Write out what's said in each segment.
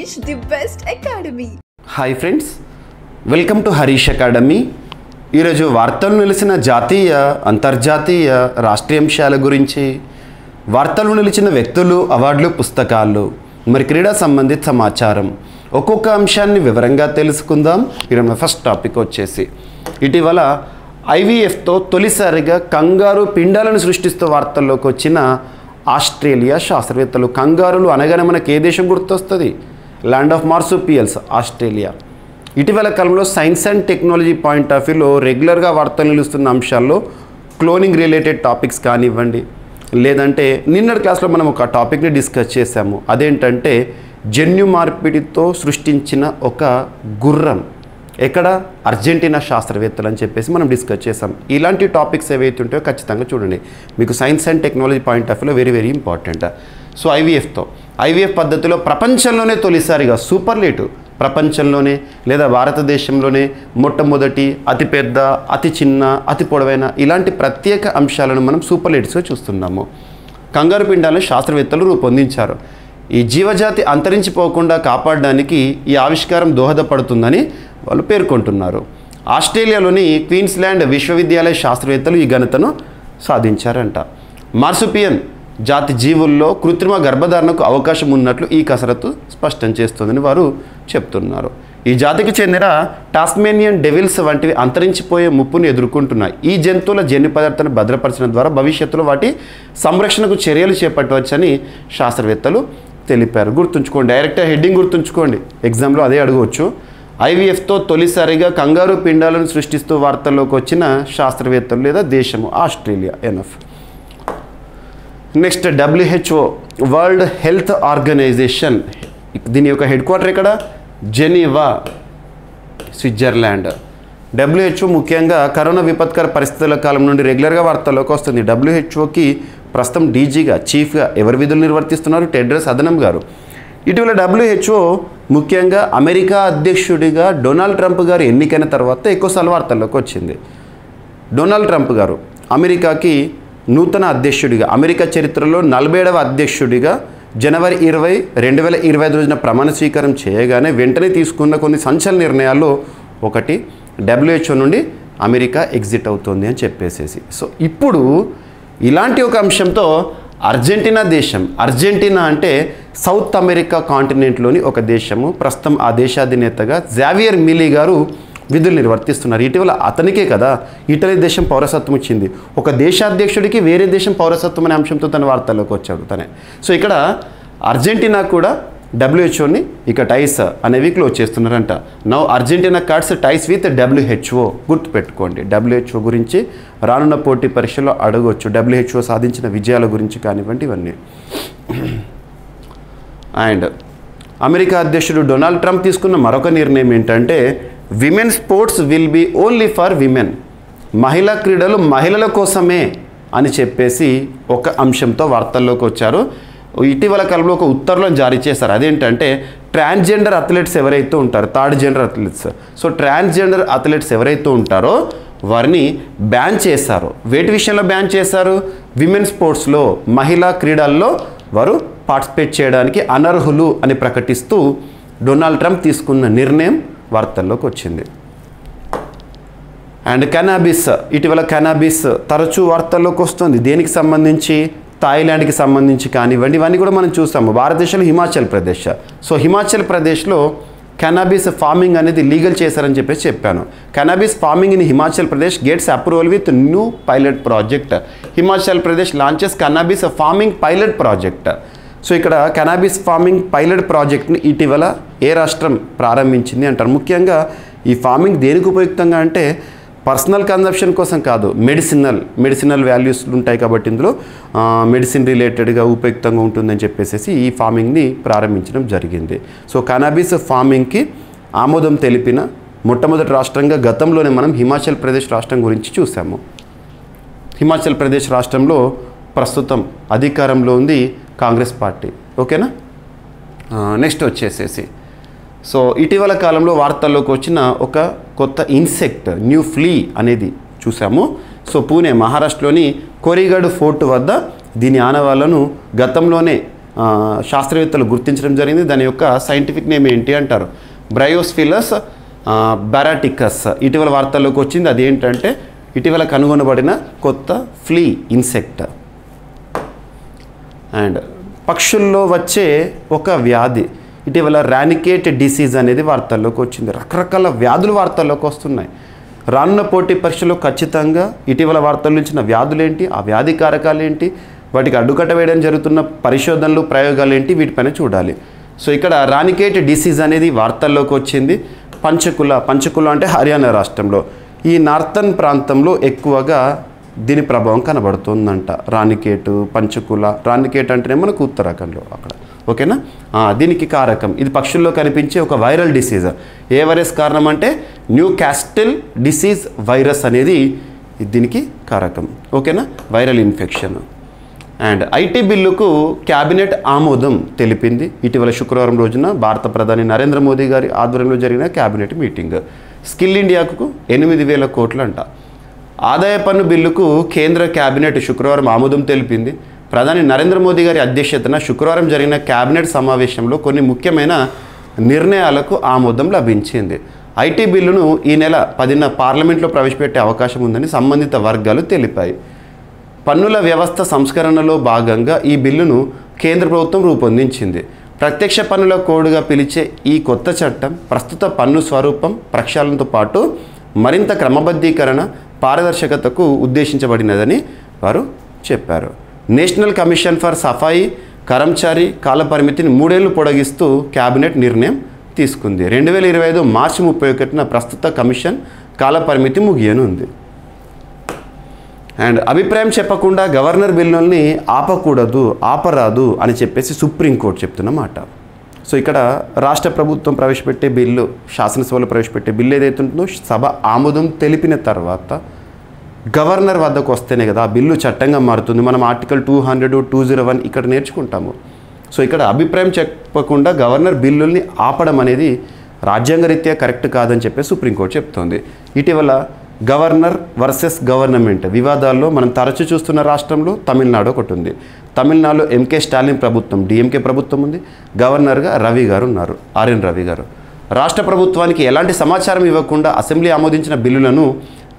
Harish, the best academy. Hi friends, welcome to Harish academy. ఈరోజు వార్తలు నిలిచిన జాతీయ అంతర్జాతీయ రాష్ట్రీయాంశాల గురించి, వార్తలు నిలిచిన వ్యక్తులు, అవార్డులు, పుస్తకాలు, మరి క్రీడా సంబంధిత సమాచారం, ఒక్కొక్క అంశాన్ని వివరంగా తెలుసుకుందాం. ఈరోజు ఫస్ట్ టాపిక్ వచ్చేసి ఇటీవల ఐవీఎఫ్తో తొలిసారిగా కంగారు పిండాలను సృష్టిస్తూ వార్తల్లోకి వచ్చిన ఆస్ట్రేలియా శాస్త్రవేత్తలు. కంగారులు అనగానే మనకి ఏ దేశం గుర్తొస్తుంది? Land of marsupials, Australia. ఇటీవల కాలంలో science and technology point of వ్యూలో రెగ్యులర్గా వార్తలు నిలుస్తున్న అంశాల్లో క్లోనింగ్ రిలేటెడ్ టాపిక్స్ కానివ్వండి, లేదంటే నిన్నటి క్లాస్లో మనం ఒక టాపిక్ని డిస్కస్ చేశాము. అదేంటంటే జన్యు మార్పిడితో సృష్టించిన ఒక గుర్రం ఎక్కడ? అర్జెంటీనా శాస్త్రవేత్తలు అని చెప్పేసి మనం డిస్కస్ చేసాం. ఇలాంటి టాపిక్స్ ఏవైతే ఉంటాయో ఖచ్చితంగా చూడండి. మీకు science and technology point of వ్యూలో very very important. So IVF పద్ధతిలో ప్రపంచంలోనే తొలిసారిగా సూపర్లేటివ్, ప్రపంచంలోనే లేదా భారతదేశంలోనే మొట్టమొదటి, అతిపెద్ద, అతి చిన్న, అతి పొడవైన ఇలాంటి ప్రత్యేక అంశాలను మనం సూపర్లేటివ్స్గా చూస్తున్నాము. కంగారు పిండాలను శాస్త్రవేత్తలు రూపొందించారు. ఈ జీవజాతి అంతరించిపోకుండా కాపాడడానికి ఈ ఆవిష్కారం దోహదపడుతుందని వాళ్ళు పేర్కొంటున్నారు. ఆస్ట్రేలియాలోని క్వీన్స్లాండ్ విశ్వవిద్యాలయ శాస్త్రవేత్తలు ఈ ఘనతను సాధించారంట. మార్సుపియన్ జాతి జీవుల్లో కృత్రిమ గర్భధారణకు అవకాశం ఉన్నట్లు ఈ కసరత్తు స్పష్టం చేస్తుందని వారు చెప్తున్నారు. ఈ జాతికి చెందిన టాస్మేనియన్ డెవిల్స్ వంటివి అంతరించిపోయే ముప్పును ఎదుర్కొంటున్నాయి. ఈ జంతువుల జన్యు పదార్థాన్ని భద్రపరచడం ద్వారా భవిష్యత్తులో వాటి సంరక్షణకు చర్యలు చేపట్టవచ్చని శాస్త్రవేత్తలు తెలిపారు. గుర్తుంచుకోండి, డైరెక్ట్గా హెడ్డింగ్ గుర్తుంచుకోండి, ఎగ్జామ్లో అదే అడగవచ్చు. ఐవీఎఫ్తో తొలిసారిగా కంగారు పిండాలను సృష్టిస్తూ వార్తల్లోకి వచ్చిన శాస్త్రవేత్తలు లేదా దేశము Australia. NF. Next WHO, world health organization. దీని యొక్క హెడ్ క్వార్టర్ ఎక్కడ? Geneva, Switzerland. WHO ముఖ్యంగా కరోనా విపత్కర పరిస్థితుల కాలం నుండి రెగ్యులర్గా వార్తల్లోకి వస్తుంది. WHOకి ప్రస్తుతం డీజీగా, చీఫ్గా ఎవరు విధులు నిర్వర్తిస్తున్నారు? టెడ్రస్ అదనం గారు. ఇటీవల WHO ముఖ్యంగా అమెరికా అధ్యక్షుడిగా డొనాల్డ్ ట్రంప్ గారు ఎన్నికైన తర్వాత ఎక్కువసార్లు వార్తల్లోకి వచ్చింది. డొనాల్డ్ ట్రంప్ గారు అమెరికాకి నూతన అధ్యక్షుడిగా, అమెరికా చరిత్రలో 47వ అధ్యక్షుడిగా జనవరి 20, 2025 రోజున ప్రమాణ స్వీకారం చేయగానే వెంటనే తీసుకున్న కొన్ని సంచలన నిర్ణయాల్లో ఒకటి WHO నుండి అమెరికా ఎగ్జిట్ అవుతుంది అని చెప్పేసేసి. సో ఇప్పుడు ఇలాంటి ఒక అంశంతో అర్జెంటీనా దేశం, అర్జెంటీనా అంటే సౌత్ అమెరికా కాంటినెంట్లోని ఒక దేశము. ప్రస్తుతం ఆ దేశాధినేతగా జావియర్ మిలీ గారు విధులు నిర్వర్తిస్తున్నారు. ఇటీవల అతనికే కదా ఇటలీ దేశం పౌరసత్వం ఇచ్చింది. ఒక దేశాధ్యక్షుడికి వేరే దేశం పౌరసత్వం అనే అంశంతో తన వార్తల్లోకి వచ్చాడు తనే. సో ఇక్కడ అర్జెంటీనా కూడా WHOని ఇక టైస్ అనేవి క్లోజ్ చేస్తున్నారంట. Now Argentina cuts ties with WHO. గుర్తుపెట్టుకోండి, WHO గురించి రానున్న పోటీ పరీక్షలో అడగవచ్చు. WHO సాధించిన విజయాల గురించి కానివ్వండి ఇవన్నీ. అండ్ అమెరికా అధ్యక్షుడు డొనాల్డ్ ట్రంప్ తీసుకున్న మరొక నిర్ణయం ఏంటంటే women sports will be only for women. మహిళా క్రీడలు మహిళల కోసమే అని చెప్పేసి ఒక అంశంతో వార్తల్లోకి వచ్చారు. ఇటీవల కాలంలో ఒక ఉత్తర్వులను జారీ చేశారు. అదేంటంటే ట్రాన్స్జెండర్ అథ్లెట్స్ ఎవరైతే ఉంటారో, third gender athletes, so transgender athletes ఎవరైతే ఉంటారో వారిని బ్యాన్ చేశారు. వేటి విషయంలో బ్యాన్ చేశారు? విమెన్ స్పోర్ట్స్లో, మహిళా క్రీడల్లో వారు పార్టిసిపేట్ చేయడానికి అనర్హులు అని ప్రకటిస్తూ డొనాల్డ్ ట్రంప్ తీసుకున్న నిర్ణయం వార్తల్లోకి వచ్చింది. అండ్ కెనాబిస్, ఇటీవల కెనాబిస్ తరచూ వార్తల్లోకి వస్తుంది. దేనికి సంబంధించి? థాయిలాండ్కి సంబంధించి కానివ్వండి, ఇవన్నీ కూడా మనం చూస్తాము. భారతదేశంలో హిమాచల్ ప్రదేశ్, సో హిమాచల్ ప్రదేశ్లో కెనాబిస్ ఫార్మింగ్ అనేది లీగల్ చేశారని చెప్పేసి చెప్పాను. Cannabis farming in Himachal Pradesh gets approval with new pilot project. Himachal Pradesh launches cannabis farming pilot project. So ఇక్కడ కెనాబిస్ ఫార్మింగ్ పైలట్ ప్రాజెక్ట్ని ఇటీవల ఏ రాష్ట్రం ప్రారంభించింది అంటారు. ముఖ్యంగా ఈ ఫార్మింగ్ దేనికి ఉపయుక్తంగా అంటే పర్సనల్ కన్జంప్షన్ కోసం కాదు, మెడిసినల్ వాల్యూస్ ఉంటాయి కాబట్టి ఇందులో మెడిసిన్ రిలేటెడ్గా ఉపయుక్తంగా ఉంటుందని చెప్పేసి ఈ ఫార్మింగ్ని ప్రారంభించడం జరిగింది. సో కెనాబిస్ ఫార్మింగ్కి ఆమోదం తెలిపిన మొట్టమొదటి రాష్ట్రంగా గతంలోనే మనం హిమాచల్ ప్రదేశ్ రాష్ట్రం గురించి చూసాము. హిమాచల్ ప్రదేశ్ రాష్ట్రంలో ప్రస్తుతం అధికారంలో ఉంది కాంగ్రెస్ పార్టీ. ఓకేనా. నెక్స్ట్ వచ్చేసేసి సో ఇటీవల కాలంలో వార్తల్లోకి వచ్చిన ఒక కొత్త ఇన్సెక్ట్, న్యూ ఫ్లీ అనేది చూసాము. సో పూణే, మహారాష్ట్రలోని కోరిగఢ్ ఫోర్ట్ వద్ద దీని ఆనవాళ్లను గతంలోనే శాస్త్రవేత్తలు గుర్తించడం జరిగింది. దాని యొక్క సైంటిఫిక్ నేమ్ ఏంటి అంటారు, బ్రయోస్ఫిలస్ బారాటికస్. ఇటీవల వార్తల్లోకి వచ్చింది. అదేంటంటే ఇటీవల కనుగొనబడిన కొత్త ఫ్లీ ఇన్సెక్ట్. అండ్ పక్షుల్లో వచ్చే ఒక వ్యాధి, ఇటీవల రానికేట్ డిసీజ్ అనేది వార్తల్లోకి వచ్చింది. రకరకాల వ్యాధులు వార్తల్లోకి వస్తున్నాయి. రానున్న పోటీ పరీక్షలో ఖచ్చితంగా ఇటీవల వార్తల్లో ఇచ్చిన వ్యాధులేంటి, ఆ వ్యాధి కారకాలు ఏంటి, వాటికి అడ్డుకట్ట వేయడం జరుగుతున్న పరిశోధనలు ప్రయోగాలు ఏంటి, వీటిపైన చూడాలి. సో ఇక్కడ రానికేట్ డిసీజ్ అనేది వార్తల్లోకి వచ్చింది. పంచకుల అంటే హర్యానా రాష్ట్రంలో, ఈ నార్థన్ ప్రాంతంలో ఎక్కువగా దీని ప్రభావం కనబడుతుందంట. రానికేటు, పంచకుల. రానికేట్ అంటేనే మనకు ఉత్తరాఖండ్లో అక్కడ, ఓకేనా. దీనికి కారకం ఇది పక్షుల్లో కనిపించే ఒక వైరల్ డిసీజ్. ఏ వైరస్ కారణం అంటే న్యూ క్యాస్టిల్ డిసీజ్ వైరస్ అనేది దీనికి కారకం, ఓకేనా, వైరల్ ఇన్ఫెక్షన్. అండ్ ఐటీ బిల్లుకు క్యాబినెట్ ఆమోదం తెలిపింది. ఇటీవల శుక్రవారం రోజున భారత ప్రధాని నరేంద్ర మోదీ గారి ఆధ్వర్యంలో జరిగిన క్యాబినెట్ మీటింగ్. స్కిల్ ఇండియాకు 8,000 కోట్లు అంట. ఆదాయ పన్ను బిల్లుకు కేంద్ర క్యాబినెట్ శుక్రవారం ఆమోదం తెలిపింది. ప్రధాని నరేంద్ర మోదీ గారి అధ్యక్షతన శుక్రవారం జరిగిన క్యాబినెట్ సమావేశంలో కొన్ని ముఖ్యమైన నిర్ణయాలకు ఆమోదం లభించింది. ఐటీ బిల్లును ఈ నెల 10న పార్లమెంట్లో ప్రవేశపెట్టే అవకాశం ఉందని సంబంధిత వర్గాలు తెలిపాయి. పన్నుల వ్యవస్థ సంస్కరణలో భాగంగా ఈ బిల్లును కేంద్ర ప్రభుత్వం రూపొందించింది. ప్రత్యక్ష పన్నుల కోడ్గా పిలిచే ఈ కొత్త చట్టం ప్రస్తుత పన్ను స్వరూపం, ప్రక్షాళనతో పాటు మరింత క్రమబద్ధీకరణ, పారదర్శకతకు ఉద్దేశించబడినదని వారు చెప్పారు. నేషనల్ కమిషన్ ఫర్ సఫాయి కర్మచారి కాలపరిమితిని 3 ఏళ్లు పొడిగిస్తూ కేబినెట్ నిర్ణయం తీసుకుంది. 2025 మార్చి 31న ప్రస్తుత కమిషన్ కాలపరిమితి ముగియనుంది. అండ్ అభిప్రాయం చెప్పకుండా గవర్నర్ బిల్లుల్ని ఆపరాదు అని చెప్పేసి సుప్రీంకోర్టు చెప్తున్నమాట. సో ఇక్కడ రాష్ట్ర ప్రభుత్వం ప్రవేశపెట్టే బిల్లు, శాసనసభలో ప్రవేశపెట్టే బిల్లు ఏదైతే ఉంటుందో సభ ఆమోదం తెలిపిన తర్వాత గవర్నర్ వద్దకు వస్తేనే కదా ఆ బిల్లు చట్టంగా మారుతుంది. మనం ఆర్టికల్ 200, 201 ఇక్కడ నేర్చుకుంటాము. సో ఇక్కడ అభిప్రాయం చెప్పకుండా గవర్నర్ బిల్లుల్ని ఆపడం అనేది రాజ్యాంగరీత్యా కరెక్ట్ కాదని చెప్పేసి సుప్రీంకోర్టు చెప్తోంది. ఇటీవల గవర్నర్ వర్సెస్ గవర్నమెంట్ వివాదాల్లో మనం తరచూ చూస్తున్న రాష్ట్రంలో తమిళనాడు ఒకటి ఉంది. తమిళనాడులో ఎంకే స్టాలిన్ ప్రభుత్వం, డిఎంకే ప్రభుత్వం ఉంది. గవర్నర్గా రవి గారు ఉన్నారు, ఆర్ఎన్ రవి గారు. రాష్ట్ర ప్రభుత్వానికి ఎలాంటి సమాచారం ఇవ్వకుండా అసెంబ్లీ ఆమోదించిన బిల్లులను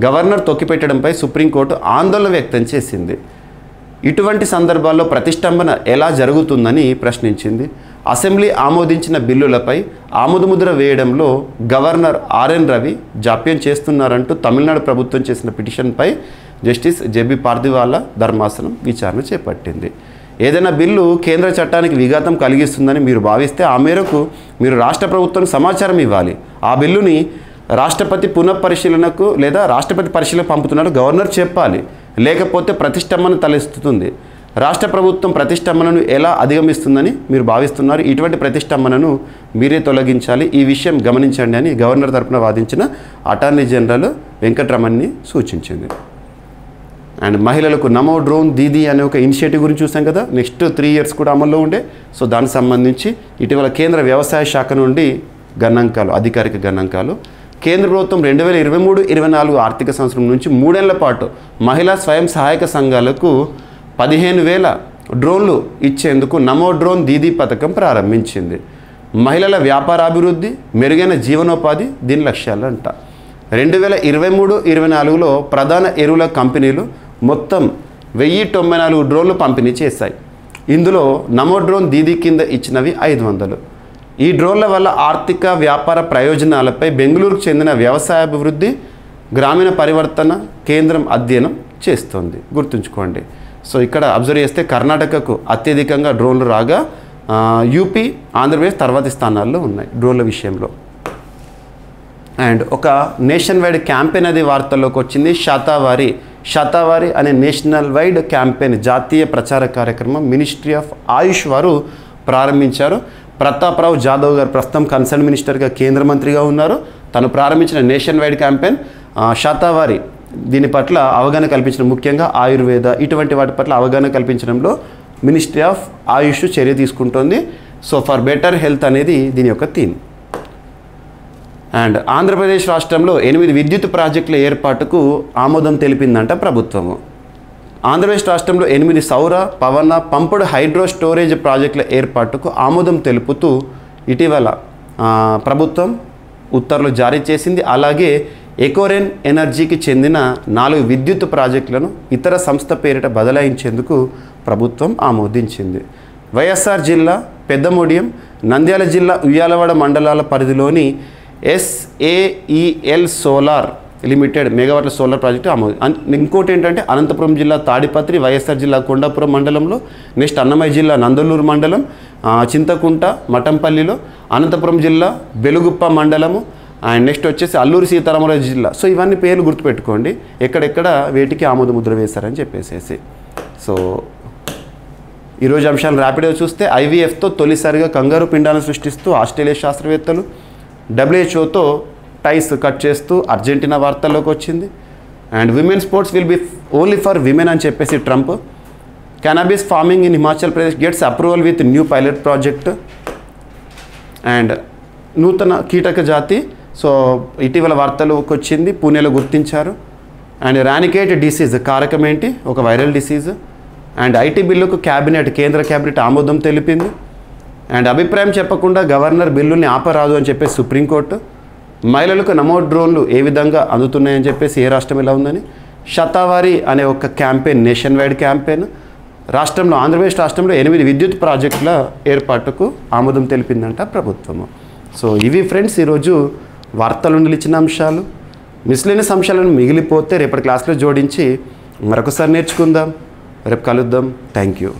గవర్నర్ తొక్కిపెట్టడంపై సుప్రీంకోర్టు ఆందోళన వ్యక్తం చేసింది. ఇటువంటి సందర్భాల్లో ప్రతిష్టంభన ఎలా జరుగుతుందని ప్రశ్నించింది. అసెంబ్లీ ఆమోదించిన బిల్లులపై ఆమోదముద్ర వేయడంలో గవర్నర్ ఆర్ఎన్ రవి జాప్యం చేస్తున్నారంటూ తమిళనాడు ప్రభుత్వం చేసిన పిటిషన్పై జస్టిస్ జెబి పార్దివాలా ధర్మాసనం విచారణ చేపట్టింది. ఏదైనా బిల్లు కేంద్ర చట్టానికి విఘాతం కలిగిస్తుందని మీరు భావిస్తే ఆ మేరకు మీరు రాష్ట్ర ప్రభుత్వానికి సమాచారం ఇవ్వాలి. ఆ బిల్లుని రాష్ట్రపతి పునఃపరిశీలనకు లేదా రాష్ట్రపతి పరిశీలన పంపుతున్నారు గవర్నర్ చెప్పాలి. లేకపోతే ప్రతిష్టంభన తలెత్తుతుంది. రాష్ట్ర ప్రభుత్వం ప్రతిష్టంభనను ఎలా అధిగమిస్తుందని మీరు భావిస్తున్నారు? ఇటువంటి ప్రతిష్టంభనను మీరే తొలగించాలి. ఈ విషయం గమనించండి అని గవర్నర్ తరపున వాదించిన అటార్నీ జనరల్ వెంకటరమణ్ని సూచించింది. అండ్ మహిళలకు నమో డ్రోన్ దీదీ అనే ఒక ఇనిషియేటివ్ గురించి చూసాం కదా, నెక్స్ట్ 3 years కూడా అమల్లో ఉండే. సో దానికి సంబంధించి ఇటీవల కేంద్ర వ్యవసాయ శాఖ నుండి గణాంకాలు, అధికారిక గణాంకాలు, కేంద్ర ప్రభుత్వం 2023-24 ఆర్థిక సంవత్సరం నుంచి 3 ఏళ్ల పాటు మహిళా స్వయం సహాయక సంఘాలకు 15,000 డ్రోన్లు ఇచ్చేందుకు నమో డ్రోన్ దీదీ పథకం ప్రారంభించింది. మహిళల వ్యాపారాభివృద్ధి, మెరుగైన జీవనోపాధి దీని లక్ష్యాలు అంట. 2023-24లో ప్రధాన ఎరువుల కంపెనీలు మొత్తం 1094 డ్రోన్లు పంపిణీ చేశాయి. ఇందులో నమో డ్రోన్ దీదీ కింద ఇచ్చినవి 500. ఈ డ్రోన్ల వల్ల ఆర్థిక వ్యాపార ప్రయోజనాలపై బెంగళూరుకు చెందిన వ్యవసాయాభివృద్ధి, గ్రామీణ పరివర్తన కేంద్రం అధ్యయనం చేస్తోంది. గుర్తుంచుకోండి. సో ఇక్కడ అబ్జర్వ్ చేస్తే కర్ణాటకకు అత్యధికంగా డ్రోన్లు రాగా యూపీ, ఆంధ్రప్రదేశ్ తర్వాతి స్థానాల్లో ఉన్నాయి డ్రోన్ల విషయంలో. అండ్ ఒక నేషన్ వైడ్ క్యాంపెయిన్ అది వార్తల్లోకి వచ్చింది. శతావారి అనే నేషనల్ వైడ్ క్యాంపెయిన్, జాతీయ ప్రచార కార్యక్రమం మినిస్ట్రీ ఆఫ్ ఆయుష్ వారు ప్రారంభించారు. ప్రతాప్రావు జాదవ్ గారు ప్రస్తుతం కన్సర్న్ మినిస్టర్గా కేంద్ర మంత్రిగా ఉన్నారు. తను ప్రారంభించిన నేషన్ వైడ్ క్యాంపెయిన్ శతావారి, దీని పట్ల అవగాహన కల్పించడం, ముఖ్యంగా ఆయుర్వేద ఇటువంటి వాటి పట్ల అవగాహన కల్పించడంలో మినిస్ట్రీ ఆఫ్ ఆయుష్ చర్య తీసుకుంటోంది. సో ఫర్ బెటర్ హెల్త్ అనేది దీని యొక్క థీమ్. అండ్ ఆంధ్రప్రదేశ్ రాష్ట్రంలో 8 విద్యుత్ ప్రాజెక్టుల ఏర్పాటుకు ఆమోదం తెలిపిందంట ప్రభుత్వము. ఆంధ్రప్రదేశ్ రాష్ట్రంలో 8 సౌర పవన పంపుడు హైడ్రో స్టోరేజ్ ప్రాజెక్టుల ఏర్పాటుకు ఆమోదం తెలుపుతూ ఇటీవల ప్రభుత్వం ఉత్తర్వులు జారీ చేసింది. అలాగే ఎకోరెన్ ఎనర్జీకి చెందిన 4 విద్యుత్ ప్రాజెక్టులను ఇతర సంస్థ పేరిట బదలాయించేందుకు ప్రభుత్వం ఆమోదించింది. వైఎస్ఆర్ జిల్లా పెద్దమూడియం, నంద్యాల జిల్లా ఉయ్యాలవాడ మండలాల పరిధిలోని SAEL సోలార్ లిమిటెడ్ మెగావాట్ల సోలార్ ప్రాజెక్టు ఇంకోటి ఏంటంటే అనంతపురం జిల్లా తాడిపత్రి, వైఎస్ఆర్ జిల్లా కొండాపురం మండలంలో, నెక్స్ట్ అన్నమయ్య జిల్లా నందలూరు మండలం, చింతకుంట మఠంపల్లిలో, అనంతపురం జిల్లా బెలుగుప్ప మండలము, అండ్ నెక్స్ట్ వచ్చేసి అల్లూరి సీతారామరాజు జిల్లా. సో ఇవన్నీ పేర్లు గుర్తుపెట్టుకోండి, ఎక్కడెక్కడ వేటికి ఆమోద ముద్ర వేశారని చెప్పేసి. సో ఈరోజు అంశాలను ర్యాపిడ్గా చూస్తే IVFతో తొలిసారిగా కంగారు పిండాలను సృష్టిస్తూ ఆస్ట్రేలియా శాస్త్రవేత్తలు, WHOతో టైస్ కట్ చేస్తూ అర్జెంటీనా వార్తల్లోకి వచ్చింది. And women sports will be only for women అని చెప్పేసి Trump. Cannabis farming in Himachal Pradesh gets approval with new pilot project. And నూతన కీటక జాతి సో ఇటీవల వార్తలోకి వచ్చింది, పూణేలో గుర్తించారు. అండ్ రానికేట్ డిసీజ్ కారకం ఏంటి? ఒక వైరల్ డిసీజ్. అండ్ IT బిల్లుకు కేంద్ర క్యాబినెట్ ఆమోదం తెలిపింది. అండ్ అభిప్రాయం చెప్పకుండా గవర్నర్ బిల్లుని ఆపరాదు అని చెప్పేసి సుప్రీంకోర్టు. మహిళలకు నమో డ్రోన్లు ఏ విధంగా అందుతున్నాయని చెప్పేసి ఏ రాష్ట్రం ఎలా ఉందని. శతావారి అనే ఒక క్యాంపెయిన్, నేషన్ వైడ్ క్యాంపెయిన్ రాష్ట్రంలో, ఆంధ్రప్రదేశ్ రాష్ట్రంలో 8 విద్యుత్ ప్రాజెక్టుల ఏర్పాటుకు ఆమోదం తెలిపిందంట ప్రభుత్వము. సో ఇవి ఫ్రెండ్స్ ఈరోజు వార్తలు నిలిచిన అంశాలు. మిస్లేనియస్ అంశాలను మిగిలిపోతే రేపటి క్లాస్లో జోడించి మరొకసారి నేర్చుకుందాం. రేపు కలుద్దాం. Thank you.